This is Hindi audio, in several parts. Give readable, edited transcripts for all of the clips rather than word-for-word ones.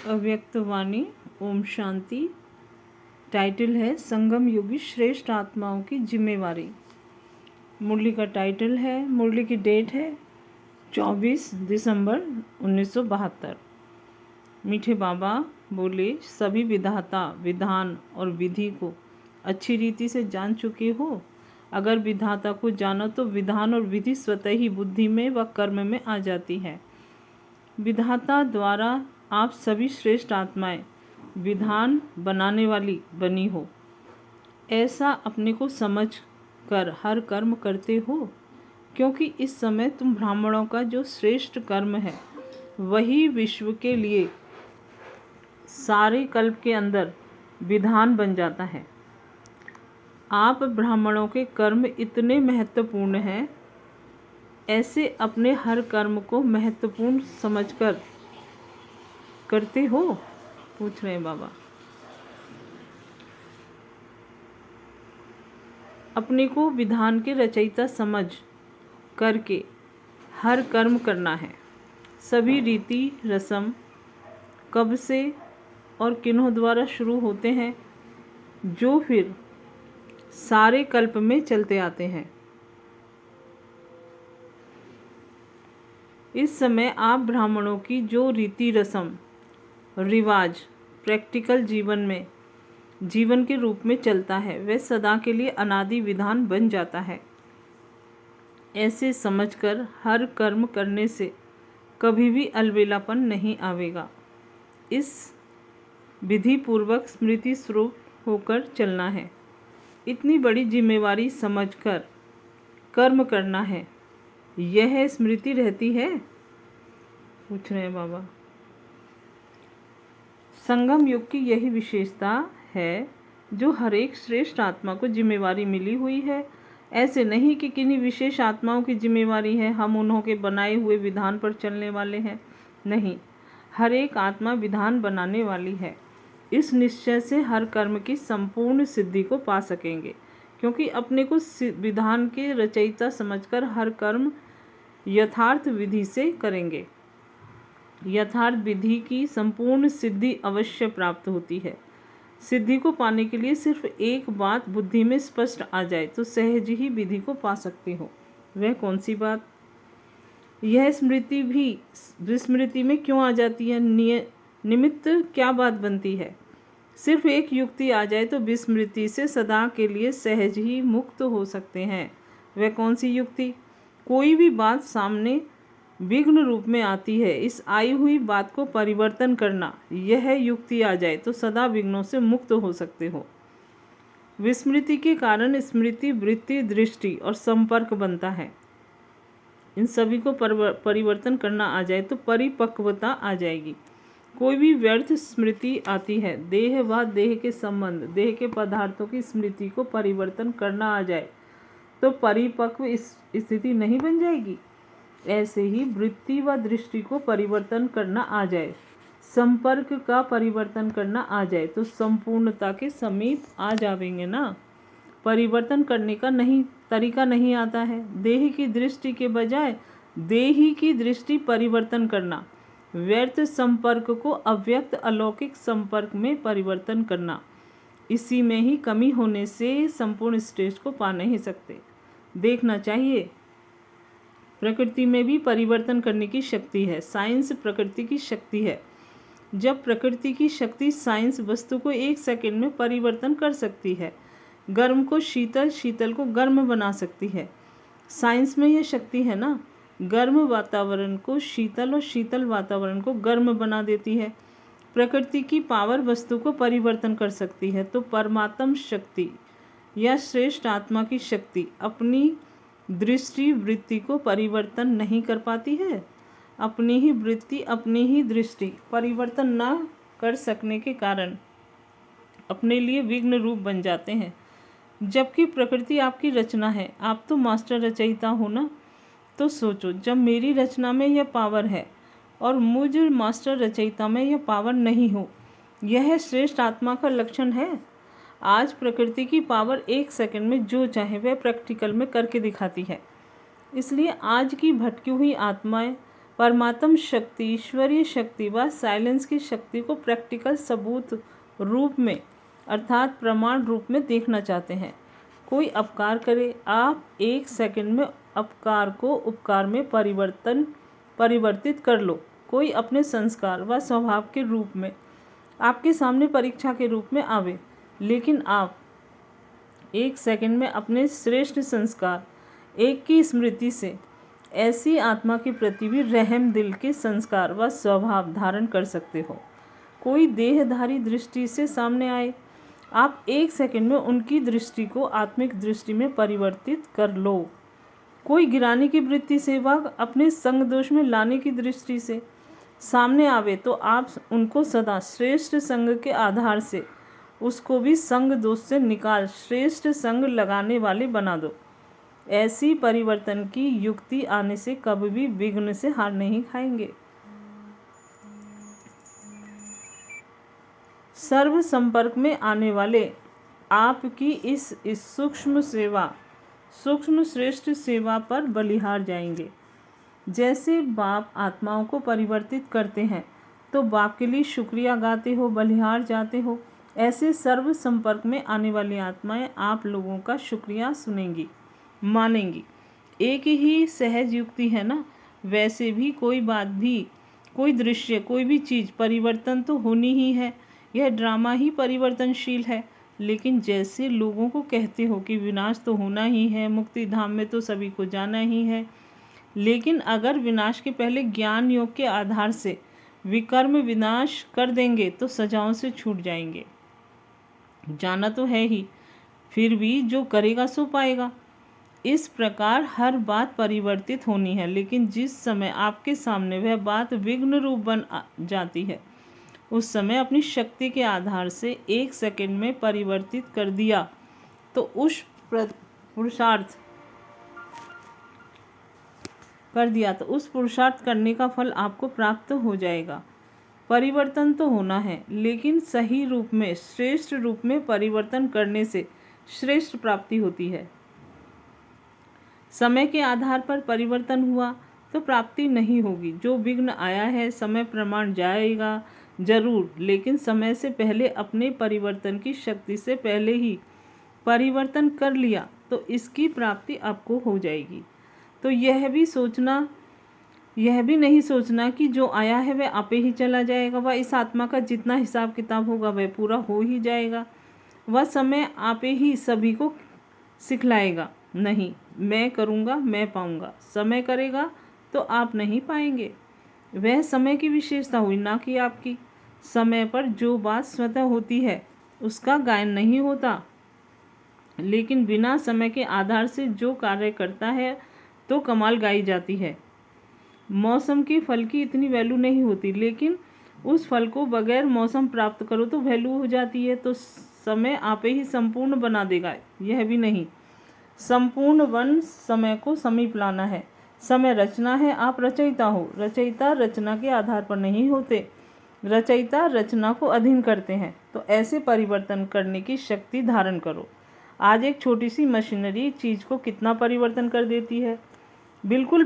अव्यक्त वाणी। ओम शांति। टाइटल है संगम युगी श्रेष्ठ आत्माओं की जिम्मेवारी। मुरली का टाइटल है, मुरली की डेट है 24 दिसंबर 1972। मीठे बाबा बोले, सभी विधाता, विधान और विधि को अच्छी रीति से जान चुके हो। अगर विधाता को जानो तो विधान और विधि स्वतः ही बुद्धि में व कर्म में आ जाती है। विधाता द्वारा आप सभी श्रेष्ठ आत्माएं विधान बनाने वाली बनी हो, ऐसा अपने को समझ कर हर कर्म करते हो, क्योंकि इस समय तुम ब्राह्मणों का जो श्रेष्ठ कर्म है वही विश्व के लिए सारे कल्प के अंदर विधान बन जाता है। आप ब्राह्मणों के कर्म इतने महत्वपूर्ण हैं, ऐसे अपने हर कर्म को महत्वपूर्ण समझकर करते हो? पूछ रहे हैं बाबा। अपने को विधान के रचयिता समझ करके हर कर्म करना है। सभी रीति रस्म कब से और किन्हों द्वारा शुरू होते हैं, जो फिर सारे कल्प में चलते आते हैं। इस समय आप ब्राह्मणों की जो रीति रस्म रिवाज प्रैक्टिकल जीवन के रूप में चलता है, वह सदा के लिए अनादि विधान बन जाता है। ऐसे समझकर हर कर्म करने से कभी भी अलबेलापन नहीं आवेगा। इस विधि पूर्वक स्मृति स्वरूप होकर चलना है। इतनी बड़ी जिम्मेवारी समझकर कर्म करना है, यह स्मृति रहती है? पूछ रहे हैं बाबा। संगम युग की यही विशेषता है जो हर एक श्रेष्ठ आत्मा को जिम्मेवारी मिली हुई है। ऐसे नहीं कि किन्हीं विशेष आत्माओं की जिम्मेवारी है, हम उन्हों के बनाए हुए विधान पर चलने वाले हैं। नहीं, हर एक आत्मा विधान बनाने वाली है। इस निश्चय से हर कर्म की संपूर्ण सिद्धि को पा सकेंगे, क्योंकि अपने को विधान के रचयिता समझकर हर कर्म यथार्थ विधि से करेंगे। यथार्थ विधि की संपूर्ण सिद्धि अवश्य प्राप्त होती है। सिद्धि को पाने के लिए सिर्फ एक बात बुद्धि में स्पष्ट आ जाए तो सहज ही विधि को पा सकते हो। वह कौन सी बात? यह स्मृति भी विस्मृति में क्यों आ जाती है? निमित्त क्या बात बनती है? सिर्फ एक युक्ति आ जाए तो विस्मृति से सदा के लिए सहज ही मुक्त हो सकते हैं। वह कौन सी युक्ति? कोई भी बात सामने विघ्न रूप में आती है, इस आई हुई बात को परिवर्तन करना, यह युक्ति आ जाए तो सदा विघ्नों से मुक्त हो सकते हो। विस्मृति के कारण स्मृति, वृत्ति, दृष्टि और संपर्क बनता है। इन सभी को परिवर्तन करना आ जाए तो परिपक्वता आ जाएगी। कोई भी व्यर्थ स्मृति आती है, देह व देह के संबंध, देह के पदार्थों की स्मृति को परिवर्तन करना आ जाए तो परिपक्व स्थिति नहीं बन जाएगी। ऐसे ही वृत्ति व दृष्टि को परिवर्तन करना आ जाए, संपर्क का परिवर्तन करना आ जाए तो संपूर्णता के समीप आ जाएंगे ना। परिवर्तन करने का तरीका नहीं आता है। देह की दृष्टि के बजाय देही की दृष्टि परिवर्तन करना, व्यर्थ संपर्क को अव्यक्त अलौकिक संपर्क में परिवर्तन करना, इसी में ही कमी होने से संपूर्ण स्टेज को पा नहीं सकते। देखना चाहिए, प्रकृति में भी परिवर्तन करने की शक्ति है। साइंस प्रकृति की शक्ति है। जब प्रकृति की शक्ति साइंस वस्तु को एक सेकंड में परिवर्तन कर सकती है, गर्म को शीतल, शीतल को गर्म बना सकती है। साइंस में यह शक्ति है ना। गर्म वातावरण को शीतल और शीतल वातावरण को गर्म बना देती है। प्रकृति की पावर वस्तु को परिवर्तन कर सकती है। तो परमात्म शक्ति या श्रेष्ठ आत्मा की शक्ति अपनी दृष्टि वृत्ति को परिवर्तन नहीं कर पाती है। अपनी ही वृत्ति, अपनी ही दृष्टि परिवर्तन न कर सकने के कारण अपने लिए विघ्न रूप बन जाते हैं। जबकि प्रकृति आपकी रचना है, आप तो मास्टर रचयिता हो ना। तो सोचो, जब मेरी रचना में यह पावर है और मुझ मास्टर रचयिता में यह पावर नहीं हो, यह श्रेष्ठ आत्मा का लक्षण है। आज प्रकृति की पावर एक सेकंड में जो चाहे वह प्रैक्टिकल में करके दिखाती है। इसलिए आज की भटकी हुई आत्माएं परमात्म शक्ति, ईश्वरीय शक्ति व साइलेंस की शक्ति को प्रैक्टिकल सबूत रूप में अर्थात प्रमाण रूप में देखना चाहते हैं। कोई अपकार करे, आप 1 सेकंड में अपकार को उपकार में परिवर्तित कर लो। कोई अपने संस्कार व स्वभाव के रूप में आपके सामने परीक्षा के रूप में आवे, लेकिन आप 1 सेकंड में अपने श्रेष्ठ संस्कार एक की स्मृति से ऐसी आत्मा के प्रति भी रहम दिल के संस्कार व स्वभाव धारण कर सकते हो। कोई देहधारी दृष्टि से सामने आए, आप 1 सेकंड में उनकी दृष्टि को आत्मिक दृष्टि में परिवर्तित कर लो। कोई गिराने की वृत्ति से व अपने संग दोष में लाने की दृष्टि से सामने आवे, तो आप उनको सदा श्रेष्ठ संग के आधार से उसको भी संग दोष से निकाल श्रेष्ठ संग लगाने वाले बना दो। ऐसी परिवर्तन की युक्ति आने से कभी भी विघ्न से हार नहीं खाएंगे। सर्व संपर्क में आने वाले आपकी इस सूक्ष्म श्रेष्ठ सेवा पर बलिहार जाएंगे। जैसे बाप आत्माओं को परिवर्तित करते हैं तो बाप के लिए शुक्रिया गाते हो, बलिहार जाते हो। ऐसे सर्व संपर्क में आने वाली आत्माएं आप लोगों का शुक्रिया सुनेंगी, मानेंगी। एक ही सहज युक्ति है ना। वैसे भी कोई बात भी, कोई दृश्य, कोई भी चीज़ परिवर्तन तो होनी ही है। यह ड्रामा ही परिवर्तनशील है। लेकिन जैसे लोगों को कहते हो कि विनाश तो होना ही है, मुक्ति धाम में तो सभी को जाना ही है, लेकिन अगर विनाश के पहले ज्ञान योग के आधार से विकर्म विनाश कर देंगे तो सजाओं से छूट जाएंगे। जाना तो है ही, फिर भी जो करेगा सो पाएगा। इस प्रकार हर बात परिवर्तित होनी है, लेकिन जिस समय आपके सामने वह बात विघ्न रूप बन जाती है, उस समय अपनी शक्ति के आधार से 1 सेकंड में परिवर्तित कर दिया तो उस पुरुषार्थ करने का फल आपको प्राप्त हो जाएगा। परिवर्तन तो होना है, लेकिन सही रूप में, श्रेष्ठ रूप में परिवर्तन करने से श्रेष्ठ प्राप्ति होती है। समय के आधार पर परिवर्तन हुआ तो प्राप्ति नहीं होगी। जो विघ्न आया है, समय प्रमाण जाएगा जरूर, लेकिन समय से पहले अपने परिवर्तन की शक्ति से पहले ही परिवर्तन कर लिया तो इसकी प्राप्ति आपको हो जाएगी। तो यह भी नहीं सोचना कि जो आया है वह आपे ही चला जाएगा, वह इस आत्मा का जितना हिसाब किताब होगा वह पूरा हो ही जाएगा, वह समय आपे ही सभी को सिखलाएगा। नहीं, मैं करूँगा, मैं पाऊँगा। समय करेगा तो आप नहीं पाएंगे। वह समय की विशेषता हुई, ना कि आपकी। समय पर जो बात स्वतः होती है उसका गायन नहीं होता, लेकिन बिना समय के आधार से जो कार्य करता है तो कमाल गाई जाती है। मौसम के फल की इतनी वैल्यू नहीं होती, लेकिन उस फल को बगैर मौसम प्राप्त करो तो वैल्यू हो जाती है। तो समय आपे ही संपूर्ण बना देगा, यह भी नहीं। संपूर्ण वन समय को समीप लाना है। समय रचना है, आप रचयिता हो। रचयिता रचना के आधार पर नहीं होते, रचयिता रचना को अधीन करते हैं। तो ऐसे परिवर्तन करने की शक्ति धारण करो। आज एक छोटी सी मशीनरी चीज़ को कितना परिवर्तन कर देती है। बिल्कुल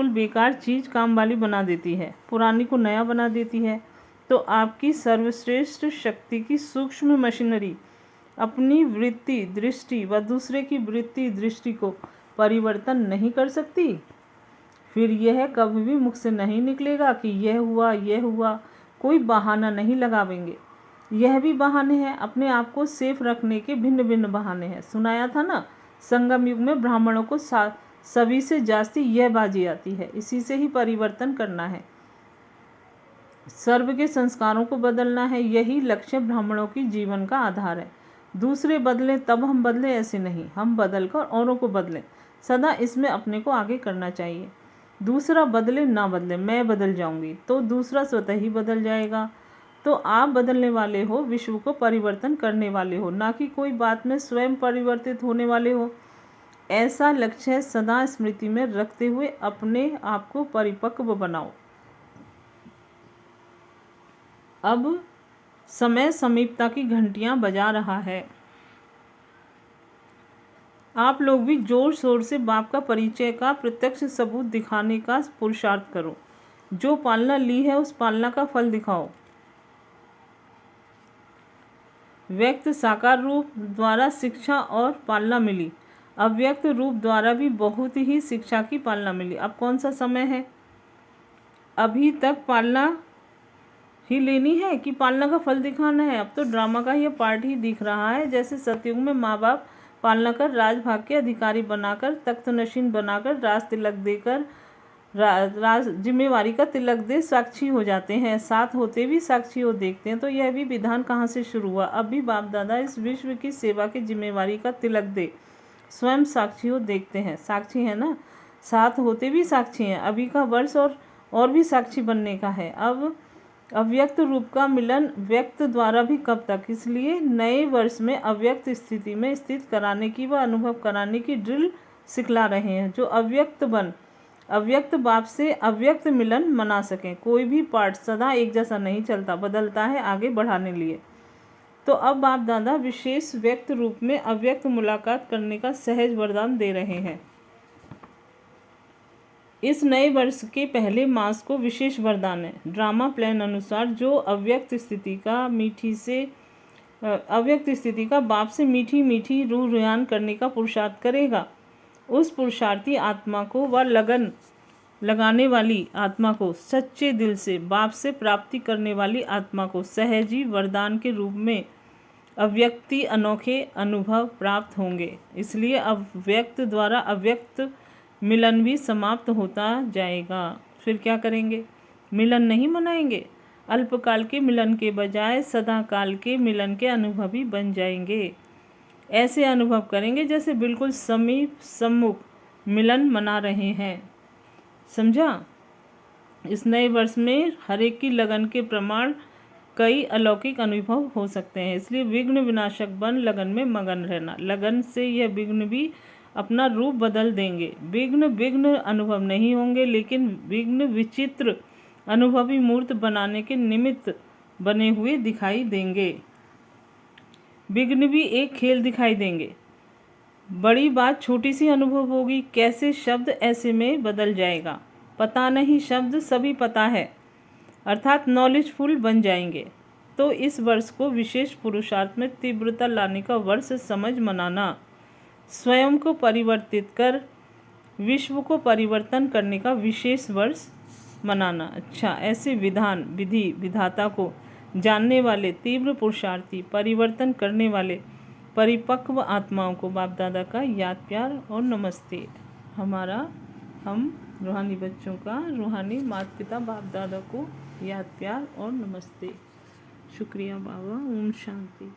बेकार चीज़ काम वाली बना देती है, पुरानी को नया बना देती है। तो आपकी सर्वश्रेष्ठ शक्ति की सूक्ष्म मशीनरी अपनी वृत्ति दृष्टि व दूसरे की वृत्ति दृष्टि को परिवर्तन नहीं कर सकती। फिर यह कभी भी मुख से नहीं निकलेगा कि यह हुआ। कोई बहाना नहीं लगावेंगे। यह भी बहाने हैं, अपने आप को सेफ रखने के भिन्न भिन्न बहाने हैं। सुनाया था ना, संगम युग में ब्राह्मणों को सभी से जास्ती यह बाजी आती है। इसी से ही परिवर्तन करना है, सर्व के संस्कारों को बदलना है। यही लक्ष्य ब्राह्मणों की जीवन का आधार है। दूसरे बदलें तब हम बदलें, ऐसे नहीं। हम बदल कर औरों को बदलें, सदा इसमें अपने को आगे करना चाहिए। दूसरा बदले ना बदले, मैं बदल जाऊंगी तो दूसरा स्वतः ही बदल जाएगा। तो आप बदलने वाले हो, विश्व को परिवर्तन करने वाले हो, ना कि कोई बात में स्वयं परिवर्तित होने वाले हो। ऐसा लक्ष्य सदा स्मृति में रखते हुए अपने आप को परिपक्व बनाओ। अब समय समीपता की घंटियां बजा रहा है। आप लोग भी जोर शोर से बाप का परिचय का प्रत्यक्ष सबूत दिखाने का पुरुषार्थ करो। जो पालना ली है उस पालना का फल दिखाओ। व्यक्त साकार रूप द्वारा शिक्षा और पालना मिली, अव्यक्त रूप द्वारा भी बहुत ही शिक्षा की पालना मिली। अब कौन सा समय है? अभी तक पालना ही लेनी है कि पालना का फल दिखाना है? अब तो ड्रामा का यह पार्ट ही दिख रहा है। जैसे सतयुग में माँ बाप पालना कर राजभाग के अधिकारी बनाकर, तख्त नशीन बनाकर, राज तिलक देकर, राज जिम्मेवारी का तिलक दे साक्षी हो जाते हैं। साथ होते भी साक्षी हो देखते हैं। तो यह भी विधान कहाँ से शुरू हुआ? अब भी बाप दादा इस विश्व की सेवा की जिम्मेवारी का तिलक दे स्वयं साक्षी हो देखते हैं। साक्षी है ना, साथ होते भी साक्षी हैं। अभी का वर्ष और भी साक्षी बनने का है। अब अव्यक्त रूप का मिलन व्यक्त द्वारा भी कब तक? इसलिए नए वर्ष में अव्यक्त स्थिति में स्थित कराने की व अनुभव कराने की ड्रिल सिखला रहे हैं, जो अव्यक्त बाप से अव्यक्त मिलन मना सकें। कोई भी पार्ट सदा एक जैसा नहीं चलता, बदलता है आगे बढ़ाने लिए। तो अब बाप दादा विशेष व्यक्त रूप में अव्यक्त मुलाकात करने का सहज वरदान दे रहे हैं। इस नए वर्ष के पहले मास को विशेष वरदान है। ड्रामा प्लान अनुसार जो अव्यक्त स्थिति का बाप से मीठी मीठी रूह रुयान करने का पुरुषार्थ करेगा, उस पुरुषार्थी आत्मा को व लगन लगाने वाली आत्मा को, सच्चे दिल से बाप से प्राप्ति करने वाली आत्मा को सहजी वरदान के रूप में अव्यक्ति अनोखे अनुभव प्राप्त होंगे। इसलिए अव्यक्त द्वारा अव्यक्त मिलन भी समाप्त होता जाएगा। फिर क्या करेंगे? मिलन नहीं मनाएंगे। अल्पकाल के मिलन के बजाय सदा काल के मिलन के अनुभवी बन जाएंगे। ऐसे अनुभव करेंगे जैसे बिल्कुल समीप सम्मुख मिलन मना रहे हैं। समझा? इस नए वर्ष में हर एक की लगन के प्रमाण कई अलौकिक अनुभव हो सकते हैं। इसलिए विघ्न विनाशक बन लगन में मगन रहना। लगन से यह विघ्न भी अपना रूप बदल देंगे। विघ्न अनुभव नहीं होंगे, लेकिन विघ्न विचित्र अनुभवी मूर्त बनाने के निमित्त बने हुए दिखाई देंगे। विघ्न भी एक खेल दिखाई देंगे। बड़ी बात छोटी सी अनुभव होगी। कैसे शब्द ऐसे में बदल जाएगा? पता नहीं शब्द सभी पता है, अर्थात नॉलेजफुल बन जाएंगे। तो इस वर्ष को विशेष पुरुषार्थ में तीव्रता लाने का वर्ष समझ मनाना, स्वयं को परिवर्तित कर विश्व को परिवर्तन करने का विशेष वर्ष मनाना। अच्छा, ऐसे विधान विधि विधाता को जानने वाले तीव्र पुरुषार्थी, परिवर्तन करने वाले परिपक्व आत्माओं को बाप दादा का याद प्यार और नमस्ते। हम रूहानी बच्चों का रूहानी माता पिता बाप दादा को याद प्यार और नमस्ते। शुक्रिया बाबा। ओम शांति।